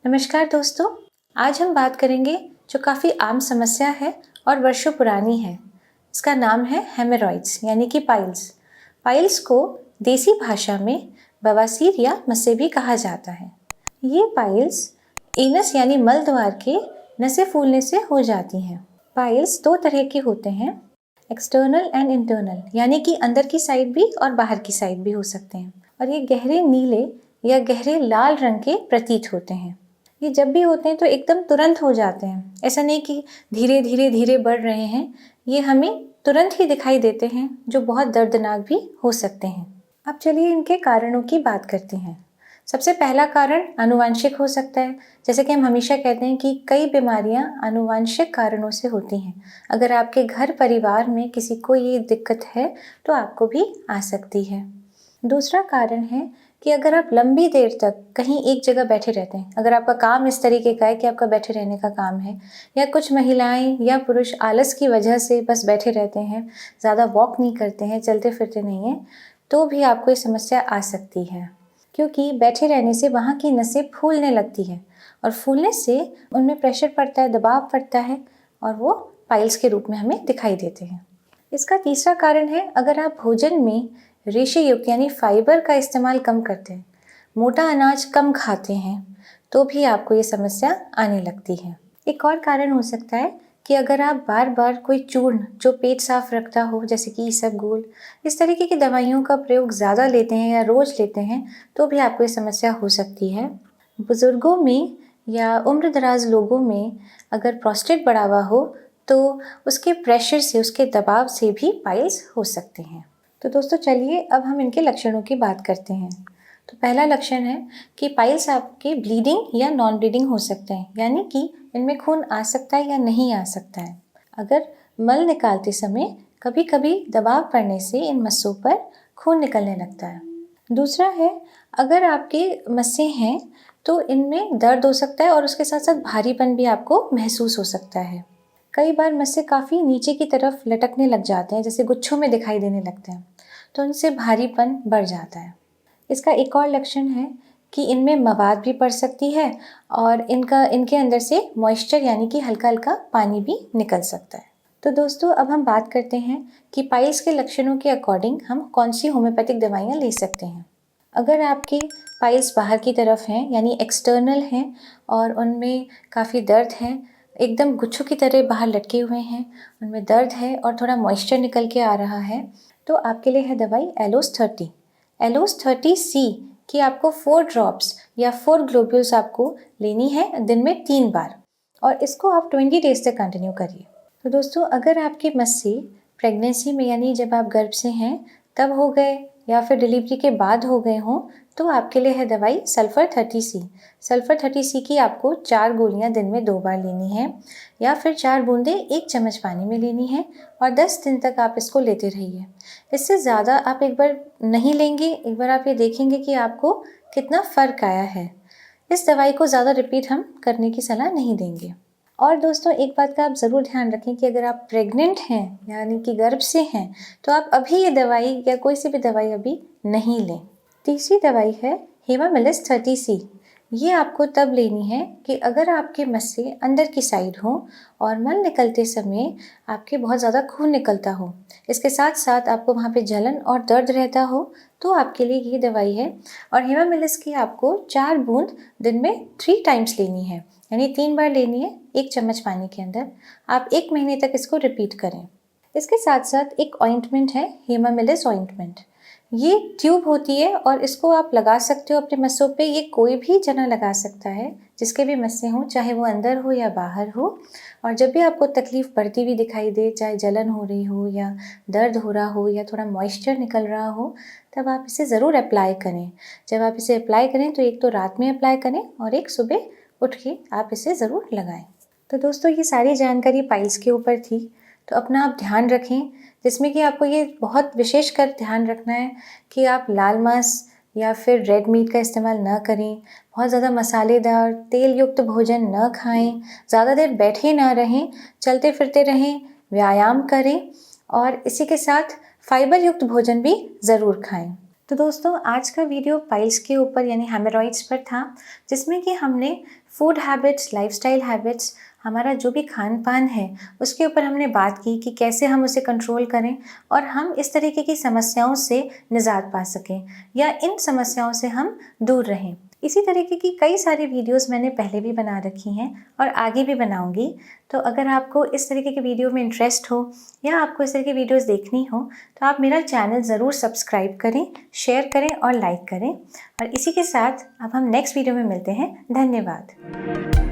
नमस्कार दोस्तों, आज हम बात करेंगे जो काफ़ी आम समस्या है और वर्षों पुरानी है। इसका नाम है हेमरॉइड्स यानी कि पाइल्स। पाइल्स को देसी भाषा में बवासीर या मस्से भी कहा जाता है। ये पाइल्स एनस यानी मल द्वार के नसें फूलने से हो जाती हैं। पाइल्स दो तरह के होते हैं, एक्सटर्नल एंड इंटरनल, यानी कि अंदर की साइड भी और बाहर की साइड भी हो सकते हैं। और ये गहरे नीले या गहरे लाल रंग के प्रतीत होते हैं। ये जब भी होते हैं तो एकदम तुरंत हो जाते हैं, ऐसा नहीं कि धीरे बढ़ रहे हैं। ये हमें तुरंत ही दिखाई देते हैं, जो बहुत दर्दनाक भी हो सकते हैं। अब चलिए इनके कारणों की बात करते हैं। सबसे पहला कारण आनुवांशिक हो सकता है। जैसे कि हम हमेशा कहते हैं कि कई बीमारियां आनुवांशिक कारणों से होती हैं। अगर आपके घर परिवार में किसी को ये दिक्कत है तो आपको भी आ सकती है। दूसरा कारण है कि अगर आप लंबी देर तक कहीं एक जगह बैठे रहते हैं, अगर आपका काम इस तरीके का है कि आपका बैठे रहने का काम है, या कुछ महिलाएं या पुरुष आलस की वजह से बस बैठे रहते हैं, ज़्यादा वॉक नहीं करते हैं, चलते फिरते नहीं हैं, तो भी आपको ये समस्या आ सकती है। क्योंकि बैठे रहने से वहाँ की नसें फूलने लगती हैं और फूलने से उनमें प्रेशर पड़ता है, दबाव पड़ता है और वो पाइल्स के रूप में हमें दिखाई देते हैं। इसका तीसरा कारण है, अगर आप भोजन में रेशे युक्त यानी फाइबर का इस्तेमाल कम करते हैं, मोटा अनाज कम खाते हैं, तो भी आपको ये समस्या आने लगती है। एक और कारण हो सकता है कि अगर आप बार बार कोई चूर्ण जो पेट साफ रखता हो, जैसे कि इसबगोल, इस तरीके की दवाइयों का प्रयोग ज़्यादा लेते हैं या रोज़ लेते हैं, तो भी आपको ये समस्या हो सकती है। बुजुर्गों में या उम्र दराज लोगों में अगर प्रोस्टेट बढ़ा हुआ हो तो उसके प्रेशर से, उसके दबाव से भी पाइल्स हो सकते हैं। तो दोस्तों चलिए अब हम इनके लक्षणों की बात करते हैं। तो पहला लक्षण है कि पाइल्स आपके ब्लीडिंग या नॉन ब्लीडिंग हो सकते हैं, यानी कि इनमें खून आ सकता है या नहीं आ सकता है। अगर मल निकालते समय कभी कभी दबाव पड़ने से इन मस्सों पर खून निकलने लगता है। दूसरा है, अगर आपके मस्से हैं तो इनमें दर्द हो सकता है और उसके साथ साथ भारीपन भी आपको महसूस हो सकता है। कई बार मस्से काफ़ी नीचे की तरफ लटकने लग जाते हैं, जैसे गुच्छों में दिखाई देने लगते हैं, तो उनसे भारीपन बढ़ जाता है। इसका एक और लक्षण है कि इनमें मवाद भी पड़ सकती है और इनके अंदर से मॉइस्चर यानी कि हल्का हल्का पानी भी निकल सकता है। तो दोस्तों अब हम बात करते हैं कि पाइल्स के लक्षणों के अकॉर्डिंग हम कौन सी होम्योपैथिक दवाइयाँ ले सकते हैं। अगर आपकी पाइल्स बाहर की तरफ हैं यानी एक्सटर्नल हैं और उनमें काफ़ी दर्द है, एकदम गुच्छों की तरह बाहर लटके हुए हैं, उनमें दर्द है और थोड़ा मॉइस्चर निकल के आ रहा है, तो आपके लिए है दवाई एलोस 30। एलोस 30C की आपको 4 ड्रॉप्स या 4 ग्लोब्यूल्स आपको लेनी है दिन में 3 बार, और इसको आप 20 डेज तक कंटिन्यू करिए। तो दोस्तों अगर आपके मस्से प्रेगनेंसी में यानी जब आप गर्भ से हैं तब हो गए या फिर डिलीवरी के बाद हो गए हों, तो आपके लिए है दवाई सल्फर 30C। सल्फर 30C की आपको 4 गोलियां दिन में 2 बार लेनी है, या फिर 4 बूंदें 1 चम्मच पानी में लेनी है और 10 दिन तक आप इसको लेते रहिए। इससे ज़्यादा आप एक बार नहीं लेंगे, एक बार आप ये देखेंगे कि आपको कितना फ़र्क आया है। इस दवाई को ज़्यादा रिपीट हम करने की सलाह नहीं देंगे। और दोस्तों एक बात का आप ज़रूर ध्यान रखें कि अगर आप प्रेग्नेंट हैं यानी कि गर्भ से हैं, तो आप अभी ये दवाई या कोई सी भी दवाई अभी नहीं लें। तीसरी दवाई है हेमामिलिस 30C। ये आपको तब लेनी है कि अगर आपके मस्से अंदर की साइड हो और मल निकलते समय आपके बहुत ज़्यादा खून निकलता हो, इसके साथ साथ आपको वहाँ पे जलन और दर्द रहता हो, तो आपके लिए ये दवाई है। और हेमामिलिस की आपको 4 बूंद दिन में 3 टाइम्स लेनी है, यानी 3 बार लेनी है 1 चम्मच पानी के अंदर। आप 1 महीने तक इसको रिपीट करें। इसके साथ साथ एक ऑइंटमेंट है, हेमामिलिस ऑइंटमेंट। ये ट्यूब होती है और इसको आप लगा सकते हो अपने मस्सों पे। ये कोई भी जना लगा सकता है, जिसके भी मस्से हों, चाहे वो अंदर हो या बाहर हो। और जब भी आपको तकलीफ बढ़ती हुई दिखाई दे, चाहे जलन हो रही हो या दर्द हो रहा हो या थोड़ा मॉइस्चर निकल रहा हो, तब आप इसे ज़रूर अप्लाई करें। जब आप इसे अप्लाई करें तो एक तो रात में अप्लाई करें और एक सुबह उठ के आप इसे ज़रूर लगाएं। तो दोस्तों ये सारी जानकारी पाइल्स के ऊपर थी, तो अपना आप ध्यान रखें, जिसमें कि आपको ये बहुत विशेष कर ध्यान रखना है कि आप लाल मांस या फिर रेड मीट का इस्तेमाल न करें, बहुत ज़्यादा मसालेदार तेल युक्त भोजन न खाएं, ज़्यादा देर बैठे ना रहें, चलते फिरते रहें, व्यायाम करें और इसी के साथ फाइबर युक्त भोजन भी ज़रूर खाएं। तो दोस्तों आज का वीडियो पाइल्स के ऊपर यानी हेमरॉइड्स पर था, जिसमें कि हमने फूड हैबिट्स, लाइफस्टाइल हैबिट्स, हमारा जो भी खान पान है उसके ऊपर हमने बात की कि कैसे हम उसे कंट्रोल करें और हम इस तरीके की समस्याओं से निजात पा सकें या इन समस्याओं से हम दूर रहें। इसी तरीके की कई सारी वीडियोस मैंने पहले भी बना रखी हैं और आगे भी बनाऊंगी। तो अगर आपको इस तरीके के वीडियो में इंटरेस्ट हो या आपको इस तरह की वीडियोस देखनी हो तो आप मेरा चैनल ज़रूर सब्सक्राइब करें, शेयर करें और लाइक करें। और इसी के साथ अब हम नेक्स्ट वीडियो में मिलते हैं। धन्यवाद।